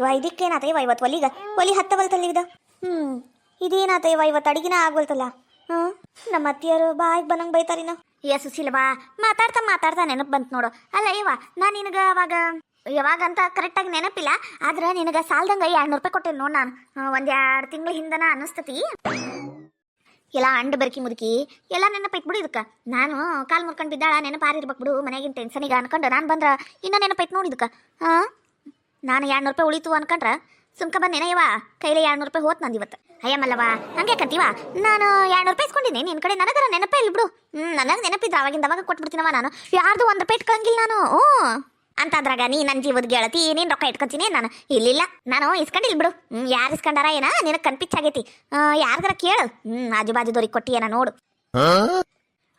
ಇವ ಇದಕ್ಕೇನಾತ ಇವ ಇವತ್ತು ಒಲಿ ಹತ್ತವಲ್ತಲ್ಲ ಇದು. ಇದೇನಾತ ಇವ ಇವತ್ತು ಅಡಿಗೆನ ಆಗ್ವಲ್ತಲ್ಲ. ನಮ್ಮ ಅತ್ತಿಯರು ಬಾಯಿಗೆ ಬಂದಂಗೆ ಬೈತಾರಿನ. ಸುಶೀಲವಾ ಮಾತಾಡ್ತಾ ನೆನಪು ಬಂತು ನೋಡು. ಅಲ್ಲ ಇವ ನಾನು ನಿನಗೆ ಅವಾಗ ಯಾವಾಗಂತ ಕರೆಕ್ಟಾಗಿ ನೆನಪಿಲ್ಲ, ಆದ್ರೆ ನಿನಗೆ ಸಾಲದಂಗೆ 200 ರೂಪಾಯಿ ಕೊಟ್ಟೇನೆ ನೋಡು. ನಾನು 1-2 ತಿಂಗಳ ಹಿಂದನ ಅನ್ನಿಸ್ತತಿ. ಎಲ್ಲ ಅಂಡು ಬೆರಕಿ ಮುದುಕಿ ಎಲ್ಲ ನೆನಪೈತ್ ಬಿಡು. ಇದಕ್ಕೆ ನಾನು ಕಾಲು ಮುರ್ಕೊಂಡು ಬಿದ್ದಾಳ ನೆನಪಾರಿರ್ಬೇಕು ಬಿಡು. ಮನೆಗಿನ ಟೆನ್ಷನಿಗೆ ಅನ್ಕೊಂಡು ನಾನು ಬಂದ್ರೆ ಇನ್ನೂ ನೆನಪೈತ್ ನೋಡಿ ಇದಕ್ಕೆ. ನಾನು 200 ರೂಪಾಯಿ ಉಳಿತು ಅನ್ಕೊಂಡ್ರೆ ಸುಮ್ಕ ಬಂದೇನ ಇವ ಕೈಲಿ 200 ರೂಪಾಯಿ ಹೋತ್ ನಂದು ಇವತ್ತು. ಅಯ್ಯಮ್ಮಲ್ಲವಾ ಹಂಗೆ ಕಂತೀವ. ನಾನು 200 ರೂಪಾಯಿ ಇಸ್ಕೊಂಡಿನಿ ನಿನ್ನ ಕಡೆ, ನನಗರ ನೆನಪೇ ಇಲ್ಲ ಬಿಡು. ನನಗೆ ನೆನಪಿದ್ರೆ ಅವಾಗ ಕೊಟ್ಬಿಡ್ತೀನವ ನಾನು. ಯಾರ್ದು 1 ರೂಪಾಯಿ ಇಟ್ಕೊಂಗಿಲ್ಲ ನಾನು. ಅಂತಂದ್ರಾಗ ನೀ ನನ್ನ ಜೀವದ ಗೆಳತಿ ನೀನು ರೊಕ್ಕ ಇಟ್ಕೊಂತೀನಿ ನಾನು. ಇಲ್ಲಿಲ್ಲ ನಾನು ಇಸ್ಕೊಂಡಿಲ್ಲ ಬಿಡು. ಯಾರು ಇಸ್ಕೊಂಡಾರ ಏನ ನಿನಗೆ ಕನ್ಪಿಚ್ಚಾಗೈತಿ. ಯಾರಿಗಾರ ಕೇಳು. ಆಜು ಬಾಜುದವ್ರಿಗೆ ಕೊಟ್ಟಿಯೇನ ನೋಡು.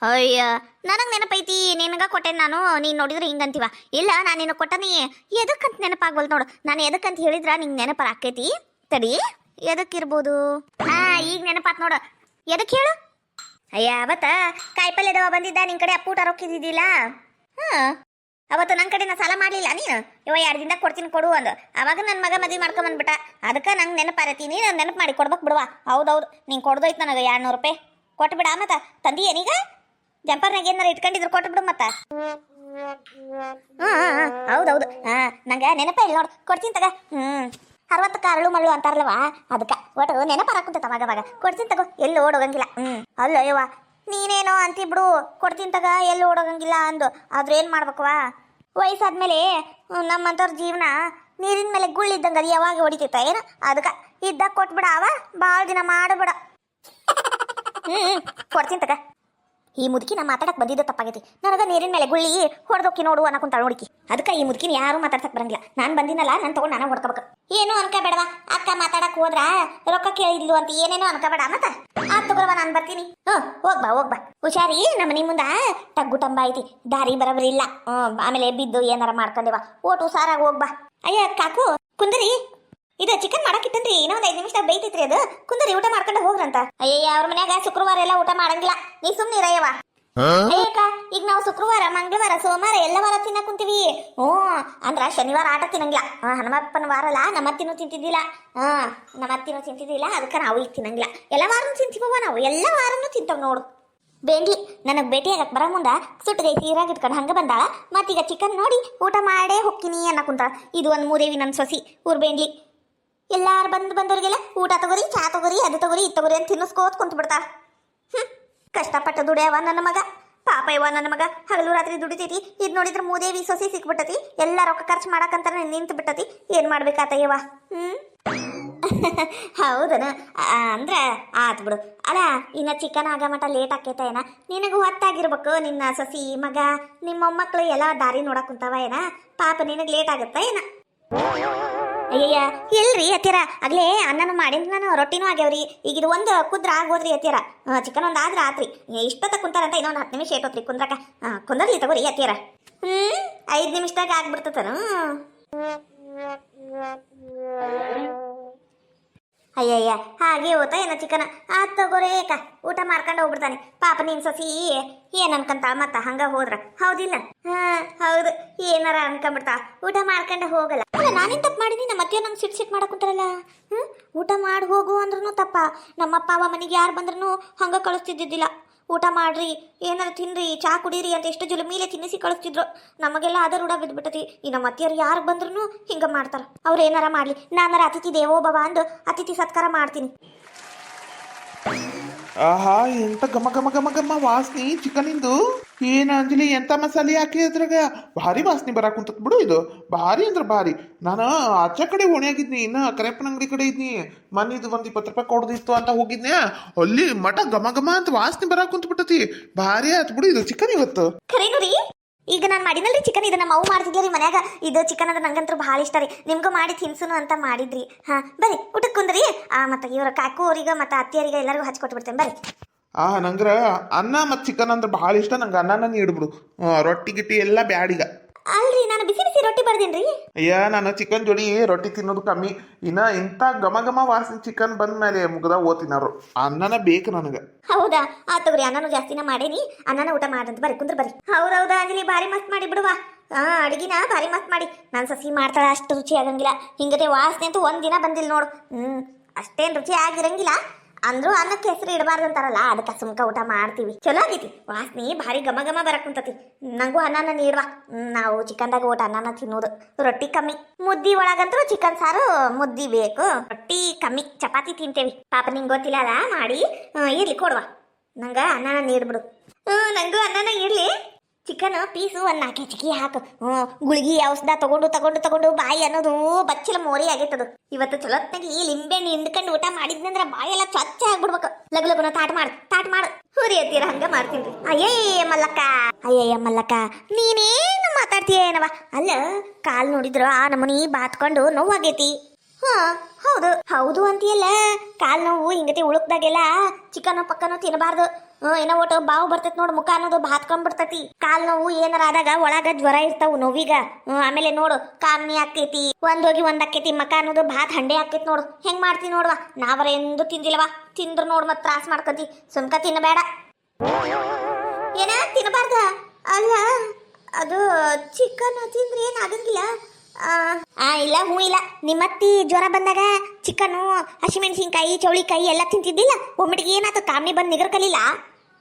ಅಯ್ಯ ನನಗೆ ನೆನಪೈತಿ, ನಿನಗ ಕೊಟ್ಟೇನೆ ನಾನು. ನೀನು ನೋಡಿದ್ರೆ ಹಿಂಗಂತೀವ. ಇಲ್ಲ ನಾನು ನಿನಗೆ ಕೊಟ್ಟನಿ ಎದಕ್ಕಂತ ನೆನಪಾಗ್ವಲ್ ನೋಡು. ನಾನು ಎದಕ್ಕಂತ ಹೇಳಿದ್ರ ನಿಂಗೆ ನೆನಪರ ಆಕೈತಿ. ತಡಿ ಎದಕ್ಕಿರ್ಬೋದು. ಈಗ ನೆನಪಾತ್ ನೋಡು. ಎದಕ್ಕೆ ಹೇಳು. ಅಯ್ಯ ಅವತ್ತ ಕಾಯಿಪಲ್ಯದವ ಬಂದಿದ್ದ ನಿನ್ನ ಕಡೆ ಅಪ್ಪೂಟ ರೊಕ್ಕಿದ್ದಿದ್ದಿಲ್ಲ. ಅವತ್ತು ನನ್ನ ಕಡೆ ನಾ ಸಾಲ ಮಾಡಲಿಲ್ಲ ನೀನು. 2 ದಿನದಾಗ ಕೊಡ್ತೀನಿ ಕೊಡು ಅಂದು. ಅವಾಗ ನನ್ನ ಮಗ ಮದುವೆ ಮಾಡ್ಕೊಂಬಂದ್ಬಿಟ್ಟ. ಅದಕ್ಕೆ ನಂಗೆ ನೆನಪಾರತಿ. ನೀನು ನೆನಪು ಮಾಡಿ ಕೊಡ್ಬೇಕು ಬಿಡುವ. ಹೌದೌದು ನೀನು ಕೊಡ್ದೋಯ್ತು ನನಗೆ 200 ರೂಪಾಯಿ ಕೊಟ್ಟು ಬಿಡ. ಮತ್ತೆ ತಂದಿ ಏನೀಗ ಜಂಪರ್ನಾಗ ಏನಾರ ಇಟ್ಕೊಂಡಿದ್ರು ಕೊಟ್ಟು ಬಿಡು ಮತ್ತೆ. ಹೌದೌದು ನಂಗೆ ನೆನಪೇ ಇಲ್ಲ ನೋಡು. ಕೊಡ್ತೀನಿ ತಗ. 60 ಕಾರಳು ಮಳ್ಳು ಅಂತಾರಲ್ವ, ಅದಕ್ಕೆ ಒಟ್ಟು ನೆನಪಾರಾಕುಂತ ಅವಾಗ ಕೊಡ್ತೀನಿ ತಗೋ. ಎಲ್ಲಿ ಓಡೋಗಂಗಿಲ್ಲ. ಅಲ್ಲ ಯವ್ವ ನೀನೇನೋ ಅಂತಿ ಬಿಡು. ಕೊಡ್ತೀನಿ ತಗ ಎಲ್ಲಿ ಓಡೋಗಂಗಿಲ್ಲ ಅಂದು. ಆದ್ರೆ ಏನು ಮಾಡ್ಬೇಕವಾ, ವಯಸ್ಸಾದ್ಮೇಲೆ ನಮ್ಮಂಥವ್ರ ಜೀವನ ನೀರಿನ ಮೇಲೆ ಗುಳ್ಳಿದ್ದಂಗೆ ಅದು ಯಾವಾಗ ಹೊಡಿತೈತ ಏನು. ಅದಕ್ಕೆ ಇದ್ದಾಗ ಕೊಟ್ಬಿಡ. ಅವ ಭಾಳ ದಿನ ಮಾಡಬೇಡ. ಕೊಡ್ತೀನಿ ತಗ. ಈ ಮುದುಕಿ ನಾ ಮಾತಾಡಕ್ಕೆ ಬಂದಿದ್ದ ತಪ್ಪಾಗೈತಿ. ನನಗೆ ನೀರಿನ ಮೇಲೆ ಗುಳ್ಳಿ ಹೊಡೆದೋಕ್ಕಿ ನೋಡು ಅನ್ನಕೊಂತ ನೋಡಿಕಿ. ಅದಕ್ಕೆ ಈ ಮುದುಕಿನ ಯಾರು ಮಾತಾಡ್ಸಕ್ ಬರಂಗಿಲ್ಲ. ನಾನು ಬಂದಿನಲ್ಲ ನಾನು ತಗೊಂಡು ನಾನು ಹೊಡ್ಕೋಬೇಕು. ಏನು ಅನ್ಕೋಬೇಡವಾ. ಅಕ್ಕ ಮಾತಾಡಕ್ ಹೋದ್ರ ರೊಕ್ಕ ಕೇಳಿದ್ಲು ಅಂತ ಏನೇನೋ ಅನ್ಕೋಬೇಡ. ಮತ್ತೆ ಆತ್ ತಗೋರವ ನಾನು ಬರ್ತೀನಿ. ಹೋಗ್ಬಾ ಹುಷಾರಿ. ನಮ್ಮ ಮನೆ ಮುಂದ ಟಗ್ಗು ಟಂಬ ಐತಿ, ದಾರಿ ಬರಬರಿ ಇಲ್ಲ. ಆಮೇಲೆ ಬಿದ್ದು ಏನಾರ ಮಾಡ್ಕೊಂಡೇವ. ಓಟು ಸಾರಾಗಿ ಹೋಗ್ಬಾ. ಅಯ್ಯ ಕಾಕು ಕುಂದರಿ, ಇದು ಚಿಕನ್ ಮಾಡಾಕಿತ್ತನ್ರಿ. ಇನ್ನೂ 1 5 ನಿಮಿಷದಾಗ ಬೈತೈತ್ರಿ ಅದು. ಕುಂದರಿ ಊಟ ಮಾಡ್ಕೊಂಡು ಹೋಗ್ರಂತ. ಅಯ್ಯಯ್ಯ ಅವ್ರ ಮನ್ಯಾಗ ಶುಕ್ರವಾರ ಎಲ್ಲ ಊಟ ಮಾಡಂಗಿಲ್ಲ. ನೀ ಸುಮ್ನೆ ಇರಯ್ಯವ. ಅಯ್ಯಕ್ಕ ಈಗ ನಾವು ಶುಕ್ರವಾರ ಮಂಗಳವಾರ ಸೋಮವಾರ ಎಲ್ಲ ವಾರ ತಿನ್ನಕ್ ಕುಂತೀವಿ. ಅಂದ್ರ ಶನಿವಾರ ಆಟ ತಿನ್ನಂಗಿಲ್ಲ. ಹನುಮಪ್ಪನ ವಾರ ಅಲ್ಲ, ನಮ್ಮತ್ತಿನೂ ತಿಂತಿದ್ದಿಲ್ಲ. ನಮ್ಮತ್ತಿನೂ ತಿಂತಿದ್ದಿಲ್ಲ. ಅದಕ್ಕೆ ನಾವು ಈಗ ತಿನ್ನಂಗಿಲ್ಲ. ಎಲ್ಲ ವಾರನೂ ತಿಂತೀವವ ನಾವು. ಎಲ್ಲ ವಾರನೂ ತಿಂತಾವ್ ನೋಡು. ಬೇಂಡ್ಲಿ ನನಗೆ ಭೇಟಿಯಾಗಕ್ಕೆ ಬರೋ ಮುಂದೆ ಸುಟ್ಟಗೈ ಸೀರಾಗಿ ಇಟ್ಕೊಂಡು ಹಂಗೆ ಬಂದಾಳ. ಮತ್ತೀಗ ಚಿಕನ್ ನೋಡಿ ಊಟ ಮಾಡೇ ಹೋಗ್ತೀನಿ ಅನ್ನೋ ಕುಂತಾಳ. ಇದು ಒಂದು ಮೂರೇವಿ ನನ್ನ ಸೊಸಿ ಊರ್ ಬೇಂಡ್ಲಿ. ಎಲ್ಲಾರು ಬಂದವರಿಗೆಲ್ಲ ಊಟ ತಗೋರಿ, ಚಾ ತಗೋರಿ, ಅದು ತಗೋರಿ, ಇದು ತಗೋರಿ ಅಂತ ತಿನ್ನಿಸ್ಕೋತ ಕುಂತು ಬಿಡ್ತಾರ. ಕಷ್ಟಪಟ್ಟು ದುಡಿಯವ ನನ್ನ ಮಗ. ಪಾಪ ಇವ ನನ್ನ ಮಗ ಹಗಲು ರಾತ್ರಿ ದುಡಿತೈತಿ. ಇದು ನೋಡಿದ್ರೆ ಮೂದೇವಿ ಸೊಸಿ ಸಿಕ್ಬಿಟ್ಟತಿ. ಎಲ್ಲ ರೊಕ್ಕ ಖರ್ಚು ಮಾಡಕ್ಕಂತ ನಿಂತು ಬಿಟ್ಟತಿ. ಏನು ಮಾಡ್ಬೇಕಾತ ಇವ. ಹೌದನ ಅಂದ್ರೆ ಆತ್ ಬಿಡು. ಅಲ್ಲ ಇನ್ನ ಚಿಕನ್ ಆಗ ಮಟ ಲೇಟ್ ಆಕೈತ ಏನ. ನಿನಗೂ ಹೊತ್ತಾಗಿರ್ಬೇಕು. ನಿನ್ನ ಸೊಸಿ ಮಗ ನಿಮ್ಮ ಮೊಮ್ಮಕ್ಳು ಎಲ್ಲ ದಾರಿ ನೋಡಕ್ ಕುಂತಾವ ಏನ. ಪಾಪ ನಿನಗೆ ಲೇಟ್ ಆಗುತ್ತ ಏನ. ಅಯ್ಯಯ್ಯ ಎಲ್ರಿ ಅತ್ತೀರ ಆಗ್ಲೇ ಅನ್ನನೂ ಮಾಡಿದ್ ನಾನು. ರೊಟ್ಟಿನೂ ಆಗ್ಯಾವ್ರಿ. ಈಗ ಇದು ಒಂದು ಕುದ್ರ ಆಗೋದ್ರಿ ಅತ್ತೀರ. ಚಿಕನ್ ಒಂದು ಆದ್ರೆ ಆತ್ರಿ. ಇಷ್ಟೊತ್ತ ಕುಂತಾರಂತ ಇನ್ನೊಂದು 10 ನಿಮಿಷ ಏಟೋತ್ರಿ ಕುಂದ್ರಕ. ಕುಂದ್ರಲಿ ತಗೋರಿ ಅತ್ತೀರ. 5 ನಿಮಿಷದಾಗ ಆಗ್ಬಿಡ್ತತನು. ಅಯ್ಯಯ್ಯ ಹಾಗೆ ಹೋತ ಏನೋ ಚಿಕನ್. ಆತ್ ತಗೋರೇಕ ಊಟ ಮಾಡ್ಕೊಂಡು ಹೋಗ್ಬಿಡ್ತಾನೆ. ಪಾಪ ನೀನ್ ಸೊಸಿ ಏನ್ ಅನ್ಕಂತಾಳ ಮತ್ತ ಹಂಗ ಹೋದ್ರ. ಹೌದಿಲ್ಲ? ಹೌದು. ಏನಾರ ಅನ್ಕೊಂಡ್ಬಿಡ್ತಾಳ. ಊಟ ಮಾಡ್ಕೊಂಡೆ ಹೋಗಲ್ಲ. ಅಲ್ಲ ನಾನೇನ್ ತಪ್ಪು ಮಾಡಿದೀನಿ? ನಮ್ಮ ಅತ್ತೆ ನಂಗೆ ಸಿಟ್ ಮಾಡಕುಂತಾರಲ್ಲ. ಊಟ ಮಾಡಿ ಹೋಗು ಅಂದ್ರೂ ತಪ್ಪ. ನಮ್ಮಪ್ಪ ಅವ ಮನೆಗೆ ಯಾರು ಬಂದ್ರೂ ಹಂಗ ಕಳಿಸ್ತಿದ್ದಿದ್ದಿಲ್ಲ. ಊಟ ಮಾಡ್ರಿ, ಏನಾರ ತಿನ್ರಿ, ಚಾ ಕುಡೀರಿ ಅಂತ ಎಷ್ಟು ಜುಲುಮೀಲೆ ತಿನ್ನಿಸಿ ಕಳಿಸ್ತಿದ್ರು. ನಮಗೆಲ್ಲ ಅದ ರೂಢ ಬಿದ್ದುಬಿಟ್ಟತಿ. ಈ ನಮ್ಮ ಅತ್ತಿಯರು ಯಾರು ಬಂದ್ರೂ ಹಿಂಗೆ ಮಾಡ್ತಾರೆ. ಅವ್ರು ಏನಾರ ಮಾಡಲಿ, ನಾನಾರ ಅತಿಥಿ ದೇವೋ ಭವ ಅಂದು ಅತಿಥಿ ಸತ್ಕಾರ ಮಾಡ್ತೀನಿ. ಆಹಾ ಎಂತ ಘಮ ಘಮ ಘಮ ಘಮ ವಾಸನೆ ಚಿಕನಿಂದು. ಏನ ಅಂಜಲಿ ಎಂತ ಮಸಾಲೆ ಹಾಕಿ ಅದ್ರಾಗ ಭಾರಿ ವಾಸನೆ ಬರಾಕುಂತತ್ ಬಿಡು. ಇದು ಭಾರಿ ಅಂದ್ರೆ ಭಾರಿ. ನಾನು ಆಚೆ ಕಡೆ ಓಣಿಯಾಗಿದ್ನಿ, ಇನ್ನ ಕರೆಪ್ಪನ ಅಂಗಡಿ ಕಡೆ ಇದ್ನಿ. ಮನಿದು ಒಂದು 20 ರೂಪಾಯಿ ಕೊಡದಿತ್ತು ಅಂತ ಹೋಗಿದ್ನೆ. ಅಲ್ಲಿ ಮಠ ಘಮ ಘಮ ಅಂತ ವಾಸನೆ ಬರಾಕುಂತ ಬಿಟ್ಟತಿ. ಭಾರಿ ಆತ್ ಬಿಡು ಇದು ಚಿಕನ್ ಇವತ್ತು. ಖರೇನು ರೀ? ಈಗ ನಾನು ಮಾಡಿನಲ್ರಿ ಚಿಕನ್. ಇದು ನಮ್ಮ ಅವು ಮಾಡ್ತಿದ್ರಿ ಮನ್ಯಾಗ. ಇದು ಚಿಕನ್ ಅದ ನಂಗಂತೂ ಭಾಳ ಇಷ್ಟ ರೀ. ನಿಮ್ಗೂ ಮಾಡಿ ತಿನ್ಸುನು ಅಂತ ಮಾಡಿದ್ರಿ. ಬರ್ರಿ ಊಟಕ್ಕೆ ಕುಂದ್ರಿ. ಮತ್ತೆ ಇವ್ರ ಕಾಕು ಅವ್ರಿಗೆ ಮತ್ತೆ ಅತ್ತಿಯರಿಗೆ ಎಲ್ಲರಿಗೂ ಹಚ್ಕೊಟ್ಟು ಬಿಡ್ತೇನೆ. ಬರ್ರಿ. ನಂಗ್ರ ಅನ್ನ ಮತ್ತು ಚಿಕನ್ ಅಂದ್ರೆ ಭಾಳ ಇಷ್ಟ. ನಂಗೆ ಅನ್ನನ ನೀಡ್ಬಿಡು. ರೊಟ್ಟಿ ಗಿಟ್ಟಿ ಎಲ್ಲ ಬ್ಯಾಡೀಗ. ಅಲ್ರಿ ನಾನು ಬಿಸಿ ಬಿಸಿ ರೊಟ್ಟಿ ಬರ್ದೇನ್ರಿ. ಅಯ್ಯ ನಾನು ಚಿಕನ್ ಜೋಡಿ ರೊಟ್ಟಿ ತಿನ್ನೋದು ಕಮ್ಮಿ. ಇನ್ನ ಇಂಥ ಘಮ ಘಮ ವಾಸನೆ ಚಿಕನ್ ಬಂದ ಮೇಲೆ ಮುಗ್ದ ಓದ್ತಿನಾರು ಅನ್ನನ ಬೇಕು ನನಗೆ. ಹೌದಾ ಆ ತಗೋರಿ, ಅನ್ನನೂ ಜಾಸ್ತಿನ ಮಾಡೇನಿ, ಅನ್ನನ ಊಟ ಮಾಡಂತ ಬರ್ರಿ ಕುಂದ್ರ ಬರ್ರಿ. ಹೌದೌದಾ ಅಂಜಲಿ, ಭಾರಿ ಮಸ್ತ್ ಮಾಡಿ ಬಿಡುವ. ಅಡಿಗೆನ ಭಾರಿ ಮಸ್ತ್ ಮಾಡಿ. ನಾನು ಸಸಿ ಮಾಡ್ತಾಳ ಅಷ್ಟು ರುಚಿ ಆಗಂಗಿಲ್ಲ. ಹಿಂಗತೆ ವಾಸನೆ ಅಂತೂ ಒಂದಿನ ಬಂದಿಲ್ಲ ನೋಡು. ಅಷ್ಟೇನು ರುಚಿ ಆಗಿರಂಗಿಲ್ಲ ಅಂದ್ರೂ ಅನ್ನಕ್ಕೆ ಹೆಸರು ಇಡಬಾರ್ದು ಅಂತಾರಲ್ಲ, ಅದಕ್ಕೆ ಸುಮ್ಕ ಊಟ ಮಾಡ್ತೀವಿ. ಚಲೋ ಆಗೈತಿ, ವಾಸನೆ ಭಾರಿ ಘಮ ಘಮ ಬರಕ್ ಕುಂತತಿ. ನಂಗೂ ಅನ್ನನ ನೀಡುವ. ನಾವು ಚಿಕನ್ದಾಗ ಊಟ ಅನ್ನನ ತಿನ್ನೋದು, ರೊಟ್ಟಿ ಕಮ್ಮಿ. ಮುದ್ದಿ ಒಳಗಂತೂ ಚಿಕನ್ ಸಾರು ಮುದ್ದಿ ಬೇಕು, ರೊಟ್ಟಿ ಕಮ್ಮಿ, ಚಪಾತಿ ತಿಂತೇವಿ. ಪಾಪ ನಿಂಗೆ ಗೊತ್ತಿಲ್ಲ ಅಲ್ಲ ಮಾಡಿ. ಇರ್ಲಿ ಕೊಡುವ, ನಂಗ ಅನ್ನನ ನೀಡ್ಬಿಡು. ನಂಗೂ ಅನ್ನನ ಇರ್ಲಿ. ಚಿಕನ್ ಪೀಸು ಒಂದು 4 ಹೆಚ್ಚಿಗೆ ಹಾಕು. ಗುಳಿಗಿ ಔಷಧ ತಗೊಂಡು ಬಾಯಿ ಅನ್ನೋದು ಬಚ್ಚಲ ಮೋರಿ ಆಗೈತದು. ಇವತ್ತು ಚಲೋತ್ನಾಗಿ ಲಿಂಬೆಣ್ಣೆ ಹಿಂಡ್ಕೊಂಡು ಊಟ ಮಾಡಿದ್ನಂದ್ರ ಬಾಯಿ ಎಲ್ಲ ಸ್ವಚ್ಛ ಆಗ್ಬಿಡ್ಬೇಕು. ಲಗುನ ತಾಟ್ ಮಾಡು ಹುರಿ ಎತ್ತೀರ ಹಂಗ ಮಾಡ್ತೀನಿ. ಅಯ್ಯಯ್ಯ ಮಲ್ಲಕ್ಕ ನೀನೇನು ಮಾತಾಡ್ತೀಯ ಏನವ? ಅಲ್ಲ ಕಾಲ್ ನೋಡಿದ್ರು ಆ ನಮನಿ ಬಾತ್ಕೊಂಡು ನೋವಾಗೈತಿ. ಹೌದು ಅಂತೀಯಲ್ಲ. ಕಾಲ್ ನೋವು ಹಿಂಗತಿ ಉಳುಕ್ದಾಗೆಲ್ಲ ಚಿಕನ್ ಪಕ್ಕನು ತಿನ್ನಬಾರ್ದು. ಏನೋ ಒಟ್ಟು ಬಾವು ಬರ್ತೈತಿ ನೋಡು, ಮುಖ ಅನ್ನೋದು ಬಾತ್ಕೊಂಡ್ಬಿಡ್ತೈತಿ. ಕಾಲ್ ನೋವು ಏನಾರ ಆದಾಗ ಒಳಗ ಜ್ವರ ಇರ್ತಾವು ನೋವಿಗ. ಆಮೇಲೆ ನೋಡು ಕಾಮಿ ಆಕೈತಿ, ಒಂದೋಗಿ ಒಂದ್ ಆಕೈತಿ, ಮಕ ಅನ್ನೋದು ಬಾತ್ ಹಂಡೆ ಆಕೈತಿ ನೋಡು. ಹೆಂಗ್ ಮಾಡ್ತೀನಿ ನೋಡುವ. ನಾವರ ಎಂದು ತಿಂದಿಲ್ಲವಾ, ತಿಂದ್ರು ನೋಡು ಮತ್ ತ್ರಾಸ್ ಮಾಡ್ಕತಿ. ಸುಮ್ಕ ತಿನ್ನಬೇಡ. ಏನ ತಿನ್ನಬಾರ್ದ? ಅಲ್ಲ ಅದು ಚಿಕನ್ ತಿಂದ್ರೆ ಏನಾಗಂಗಿಲ್ಲ. ಇಲ್ಲ ಇಲ್ಲ, ನಿಮ್ಮತ್ತಿ ಜ್ವರ ಬಂದಾಗ ಚಿಕನ್ನು ಹಸಿಮೆಣಸಿನ್ಕಾಯಿ ಚೌಳಿಕಾಯಿ ಎಲ್ಲ ತಿಂತಿದ್ದಿಲ್ಲ. ಒಮ್ಮಿಡಿಗೆ ಏನಾಯ್ತು ಕಾಮಿ ಬಂದು ನಿಗರ್ ಕಲಿಲ್ಲ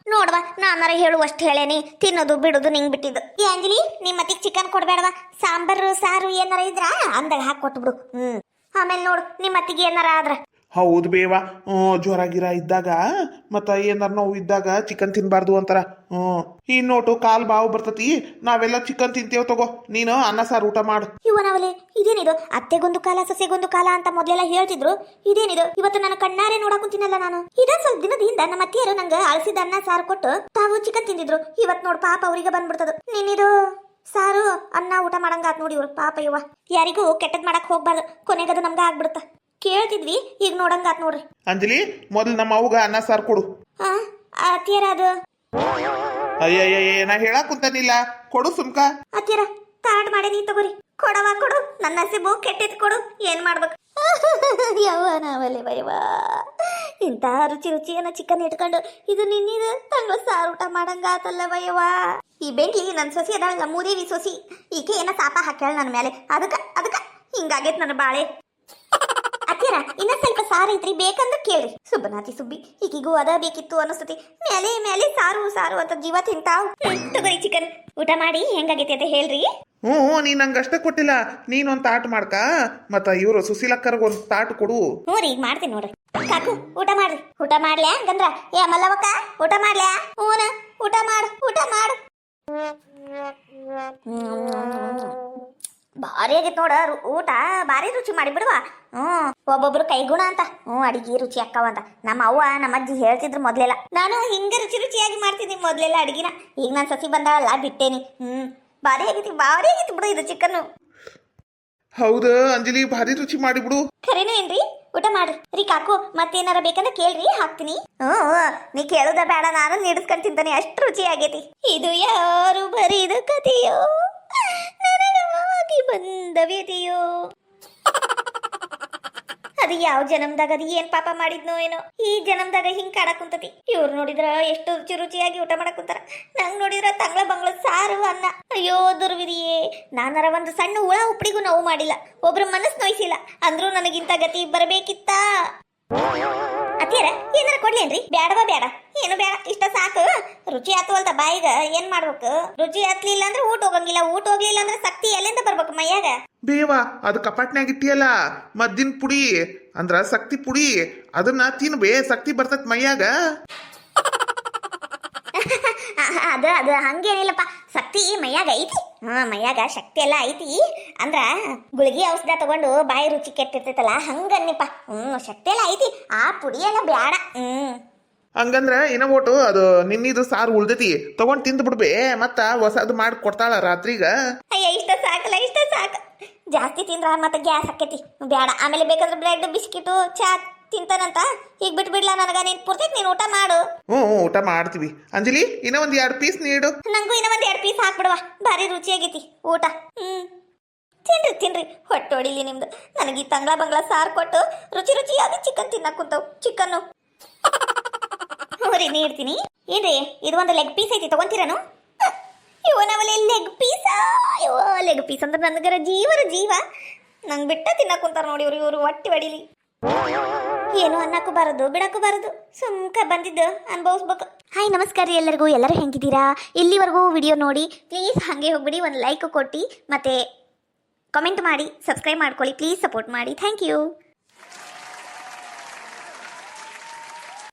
ನೋಡ್ವಾ. ನಾನಾರ ಹೇಳುವಷ್ಟು ಹೇಳೇನಿ, ತಿನ್ನೋದು ಬಿಡೋದು ನಿಂಗೆ ಬಿಟ್ಟಿದ್ದು. ಈ ಅಂಜಲಿ ನಿಮ್ಮತ್ತಿಗೆ ಚಿಕನ್ ಕೊಡ್ಬೇಡವಾ, ಸಾಂಬಾರು ಸಾರು ಏನಾರ ಇದ್ರ ಅಂದಾಗ ಹಾಕಿ ಕೊಟ್ಬಿಡು. ಆಮೇಲೆ ನೋಡು ನಿಮ್ಮತ್ತಿಗೆ ಏನಾರ ಆದ್ರ. ಹೌದು ಬೇವ, ಜ್ವರ ಗಿರ ಇದ್ದಾಗ ಮತ್ತ ಏನಾರ ನೋವು ಇದ್ದಾಗ ಚಿಕನ್ ತಿನ್ಬಾರ್ದು ಅಂತಾರ. ಈ ನೋಟು ಕಾಲ್ ಬಾವು ಬರ್ತತಿ, ನಾವೆಲ್ಲ ಚಿಕನ್ ತಿಂತೇವ್ ತಗೋ, ನೀನು ಅನ್ನ ಸಾರು ಊಟ ಮಾಡು. ಇವನವಲೆ ಇದೇನಿದು, ಅತ್ತೆಗೊಂದು ಕಾಲ ಸೊಸೆಗೊಂದು ಕಾಲ ಅಂತ ಮೊದಲೆಲ್ಲ ಹೇಳ್ತಿದ್ರು. ಇದೇನಿದು ಇವತ್ತು ನನ್ನ ಕಣ್ಣಾರೆ ನೋಡಾಕುಂತೀನಲ್ಲ ನಾನು. ಇದೊಂದ್ ಸ್ವಲ್ಪ ದಿನದಿಂದ ನಮ್ಮ ಅತ್ತಿಯರು ನಂಗೆ ಅಳಸಿದ ಅನ್ನ ಸಾರು ಕೊಟ್ಟು ತಾವು ಚಿಕನ್ ತಿಂದಿದ್ರು. ಇವತ್ ನೋಡ್ ಪಾಪ ಅವ್ರಿಗೆ ಬಂದ್ಬಿಡ್ತದ. ನಿನ್ನಿದು ಸಾರು ಅನ್ನ ಊಟ ಮಾಡಂಗಾತ್ ನೋಡಿ ಇವ್ರು. ಪಾಪ ಇವ ಯಾರಿಗೂ ಕೆಟ್ಟದ್ ಮಾಡಕ್ ಹೋಗ್ಬಾರ್ದು, ಕೊನೆಗದು ನಮ್ಗ ಆಗ್ಬಿಡುತ್ತ. ಕೇಳ್ತಿದ್ವಿ, ಈಗ ನೋಡಂಗಾತ್ ನೋಡ್ರಿ. ಅಂಜಲಿ ಮೊದಲು ನಮ್ಮ ಅವ್ಗ ಅನ್ನ ಸಾರು ಕೊಡು. ಅತ್ತಿಯರ ಅದು ಅಯ್ಯಯ್ಯ ನಾ ಹೇಳಕ್ ಕುಂತಾನಿಲ್ಲ, ಕೊಡು ಸುಮ್ಕ. ಅತ್ತಿಯರ ತಾಟ್ ಮಾಡಿ ನೀ ತಗೋರಿ. ಕೊಡವ ಕೊಡು, ನನ್ನ ಹಸಿಬು ಕೆಟ್ಟಿದ್ ಕೊಡು. ಏನ್ ಮಾಡ್ಬೇಕು ಯಾವನಾವಲೆ ಬೈವಾ. ಇಂತ ರುಚಿಯನ್ನ ಚಿಕನ್ ಇಟ್ಕೊಂಡು ಇದು ನಿನ್ನಿದು ತಂಗ್ಳ ಸಾರು ಊಟ ಮಾಡಂಗಾತಲ್ಲ ಬಯ್ಯವಾ. ಈ ಬೆಂಕಿ ನನ್ ಸೊಸಿ ಅದಾಳಲ್ಲ ಮೂದೇವಿ ಸೊಸಿ, ಈಕೆ ಏನ ಸಾಪ ಹಾಕ್ಯಾಳ ನನ್ನ ಮೇಲೆ. ಅದಕ್ಕ ಹಿಂಗಾಗೈತ್ ನನ್ನ ಬಾಳೆ. ಅತ್ತಿಯರ ಇನ್ನ ಸ್ವಲ್ಪ ಸಾರು ಐತ್ರಿ, ಬೇಕಂದ್ರೆ ಕೇಳ್ರಿ. ಸುಬ್ಬನಾತಿ ಸುಬ್ಬಿ ಈಗಿಗೂ ಅದ ಬೇಕಿತ್ತು ಅನಿಸ್ತತಿ. ಮೇಲೆ ಸಾರು ಅಂತ ಜೀವ ತಿಂತಾವ್. ತಗೋರಿ ಚಿಕನ್ ಊಟ ಮಾಡಿ ಹೆಂಗಾಗೈತಿ ಅಂತ ಹೇಳ್ರಿ. ನೀನ್ ನಂಗಷ್ಟ ಕೊಟ್ಟಿಲ್ಲ, ನೀನೊಂದ್ ತಾಟ್ ಮಾಡ್ಕ, ಮತ್ತ ಇವ್ರು ಸುಶೀಲಕ್ಕರ್ಗ ಒಂದ್ ತಾಟ್ ಕೊಡು. ಹ್ಞೂ ರೀ ಮಾಡ್ತೀನಿ ನೋಡ್ರಿ. ಕಾಕು ಊಟ ಮಾಡ್ರಿ. ಊಟ ಮಾಡ್ಲ್ಯಾ ಗಂದ್ರ? ಏ ಮಲ್ಲವಕ್ಕ ಊಟ ಮಾಡ್ಲ್ಯಾ? ಹೂನ ಊಟ ಮಾಡು. ಭಾರಿ ಆಗೈತ್ ನೋಡ ಊಟ, ಭಾರಿ ರುಚಿ ಮಾಡಿ ಬಿಡುವ. ಒಬ್ಬೊಬ್ರು ಕೈಗುಣ ಅಂತ. ಅಡಿಗೆ ರುಚಿ ಅಕ್ಕವಂತ ನಮ್ಮ ಅವ್ವ ನಮ್ಮ ಅಜ್ಜಿ ಹೇಳ್ತಿದ್ರು ಮೊದ್ಲೆಲ್ಲ. ನಾನು ಹಿಂಗ ರುಚಿಯಾಗಿ ಮಾಡ್ತಿದ್ನಿ ಮೊದ್ಲೆಲ್ಲ ಅಡಿಗೆನ. ಈಗ ನಾನು ಸಸಿ ಬಂದಾಳಲ್ಲ ಬಿಟ್ಟೇನಿ. ಭಾರಿ ಆಗೈತಿ ಬಿಡು ಇದು ಚಿಕನ್. ಹೌದು ಅಂಜಲಿ, ಭಾರಿ ರುಚಿ ಮಾಡಿಬಿಡು. ಖರೇನು ಏನ್ರಿ? ಊಟ ಮಾಡ್ರಿ ರೀ ಕಾಕು. ಮತ್ತೇನಾರ ಬೇಕಂದ್ರೆ ಕೇಳ್ರಿ, ಹಾಕ್ತೀನಿ. ನೀ ಕೇಳುದ ಬೇಡ, ನಾನು ನೀಡಿಸ್ಕೊಂಡ್ ತಿಂತಾನೆ, ಅಷ್ಟು ರುಚಿ ಆಗೈತಿ. ಇದು ಯಾರು ಬರೀದ ಕಥೆಯೋ, ನನಗಾಗಿ ಬಂದ ವ್ಯತೆಯೋ. ಅದು ಯಾವ ಜನ್ಮದಾಗ ಅದು ಏನ್ ಪಾಪ ಮಾಡಿದ್ನೋ ಏನೋ, ಈ ಜನ್ಮದಾಗ ಹಿಂಗ್ ಕಾಡಕ್ ಕುಂತತಿ. ಇವ್ರು ನೋಡಿದ್ರ ಎಷ್ಟು ರುಚಿಯಾಗಿ ಊಟ ಮಾಡಕ್ ಕುಂತಾರ, ನಂಗ್ ನೋಡಿದ್ರ ತಂಗ್ಳ ಬಂಗ್ಳ ಸಾರು ಅನ್ನ. ಅಯ್ಯೋ ದುರ್ವಿಧಿಯೇ, ನಾನರ ಒಂದು ಸಣ್ಣ ಹುಳ ಉಪ್ಪಡಿಗೂ ನೋವು ಮಾಡಿಲ್ಲ, ಒಬ್ರು ಮನಸ್ಸು ನೋಯಿಸಿಲ್ಲ, ಅಂದ್ರೂ ನನಗಿಂತ ಗತಿ ಬರಬೇಕಿತ್ತ. ಅತ್ತಿಯರ ಏನಾರ ಕೊಡ್ಲೇನ್ರಿ? ಬ್ಯಾಡವಾ ಬೇಡ, ಏನು ಬೇಡ, ಇಷ್ಟ ಸಾಕು. ರುಚಿ ಹತ್ತುವಲ್ತ ಬಾಯಿಗ, ಏನ್ ಮಾಡ್ಬೇಕು? ರುಚಿ ಹತ್ಲಿಲ್ಲ ಅಂದ್ರೆ ಊಟ ಹೋಗಂಗಿಲ್ಲ, ಊಟ ಹೋಗ್ಲಿಲ್ಲ ಅಂದ್ರೆ ಶಕ್ತಿ ಎಲ್ಲಿಂದ ಬರ್ಬೇಕು ಮೈಯಾಗ? ಬೇವ ಅದು ಕಪಾಟ್ನ್ಯಾಗ ಇಟ್ಟಿಯಲ್ಲ ಮದ್ದಿನ ಪುಡಿ ಅಂದ್ರ ಶಕ್ತಿ ಪುಡಿ, ಅದನ್ನ ತಿನ್ಬೇ, ಶಕ್ತಿ ಬರ್ತತ್ ಮೈಯಾಗ. ಅದು ಹಂಗೇನಿಲ್ಲಪ್ಪ, ಶಕ್ತಿ ಮೈಯಾಗ ಐತಿ. ಮೈಯಾಗ ಶಕ್ತಿ ಎಲ್ಲ ಐತಿ. ಅಂದ್ರ ಗುಳಿಗೆ ಔಷಧ ತಗೊಂಡು ಬಾಯಿ ರುಚಿ ಕೆಟ್ಟಿರ್ತೈತಲ್ಲ ಹಂಗನ್ನಿಪ್ಪ. ಶಕ್ತಿ ಎಲ್ಲ ಐತಿ, ಆ ಪುಡಿ ಎಲ್ಲ ಬ್ಯಾಡ. ಹಂಗಂದ್ರ ಇನ್ನ ಓಟು ಅದು ನಿನ್ನಿದು ಸಾರು ಉಳ್ದೈತಿ, ತಗೊಂಡ್ ತಿಂದ್ ಬಿಡ್ಬೇ, ಮತ್ತ ಹೊಸದು ಮಾಡಿ ಕೊಡ್ತಾಳ ರಾತ್ರಿಗ. ಅಯ್ಯ ಇಷ್ಟ ಸಾಕು. ಜಾಸ್ತಿ ತಿಂದ್ರ ಮತ್ತೆ ಗ್ಯಾಸ್ ಆಕೈತಿ, ಬ್ಯಾಡ. ಆಮೇಲೆ ಬೇಕಾದ್ರೆ ಬ್ರೆಡ್ ಬಿಸ್ಕಿಟು ಚಾ ತಿಂತಾನಂತ ಈಗ ಬಿಟ್ಬಿಡ್ಲಾ ನನಗ ನೀನ್ ಪೂರ್ತಿ ನೀನ್ ಊಟ ಮಾಡು. ಹ್ಞೂ ಊಟ ಮಾಡ್ತೀವಿ. ಅಂಜಲಿ ಇನ್ನೂ ಒಂದು 2 ಪೀಸ್ ನೀಡು. ನಂಗೂ ಇನ್ನೂ ಒಂದ್ 2 ಪೀಸ್ ಹಾಕ್ಬಿಡವಾ, ಭಾರಿ ರುಚಿಯಾಗೈತಿ ಊಟ. ತಿನ್ರಿ ತಿನ್ರಿ, ಹೊಟ್ಟೆ ಹೊಡಿಲಿ ನಿಮ್ದು. ನನಗೆ ಈ ತಂಗ್ಳ ಬಂಗ್ಳ ಸಾರು ಕೊಟ್ಟು ರುಚಿ ರುಚಿಯಾಗಿ ಚಿಕನ್ ತಿನ್ನಕ್ ಕುಂತವ್. ಚಿಕನ್ನು ರೀ ನೀಡ್ತೀನಿ. ಏನ್ರಿ ಇದು ಒಂದು ಲೆಗ್ ಪೀಸ್ ಐತಿ, ತಗೊಂತೀರನು? ಇವ ನಾವಲ್ಲಿ ಲೆಗ್ ಪೀಸ, ಲೆಗ್ ಪೀಸ್ ಅಂದ್ರೆ ನನಗರ ಜೀವರ ಜೀವ. ನಂಗೆ ಬಿಟ್ಟ ತಿನ್ನಕ್ ಕುಂತಾರ ನೋಡಿ ಇವರು ಹೊಟ್ಟೆ ಹೊಡಿಲಿ. ಏನು ಅನ್ನಕ್ಕೂ ಬಾರದು ಬಿಡಕ್ಕೂ ಬಾರದು, ಸುಮ್ಕ ಬಂದಿದ್ದು ಅನುಭವಿಸ್ಬೇಕು. ಹಾಯ್ ನಮಸ್ಕಾರ ರೀ ಎಲ್ಲರಿಗೂ. ಎಲ್ಲರೂ ಹೆಂಗಿದ್ದೀರಾ? ಇಲ್ಲಿವರೆಗೂ ವಿಡಿಯೋ ನೋಡಿ ಪ್ಲೀಸ್ ಹಾಗೆ ಹೋಗ್ಬಿಡಿ, ಒಂದು ಲೈಕ್ ಕೊಟ್ಟು ಮತ್ತೆ ಕಮೆಂಟ್ ಮಾಡಿ, ಸಬ್ಸ್ಕ್ರೈಬ್ ಮಾಡ್ಕೊಳ್ಳಿ ಪ್ಲೀಸ್, ಸಪೋರ್ಟ್ ಮಾಡಿ. Thank you.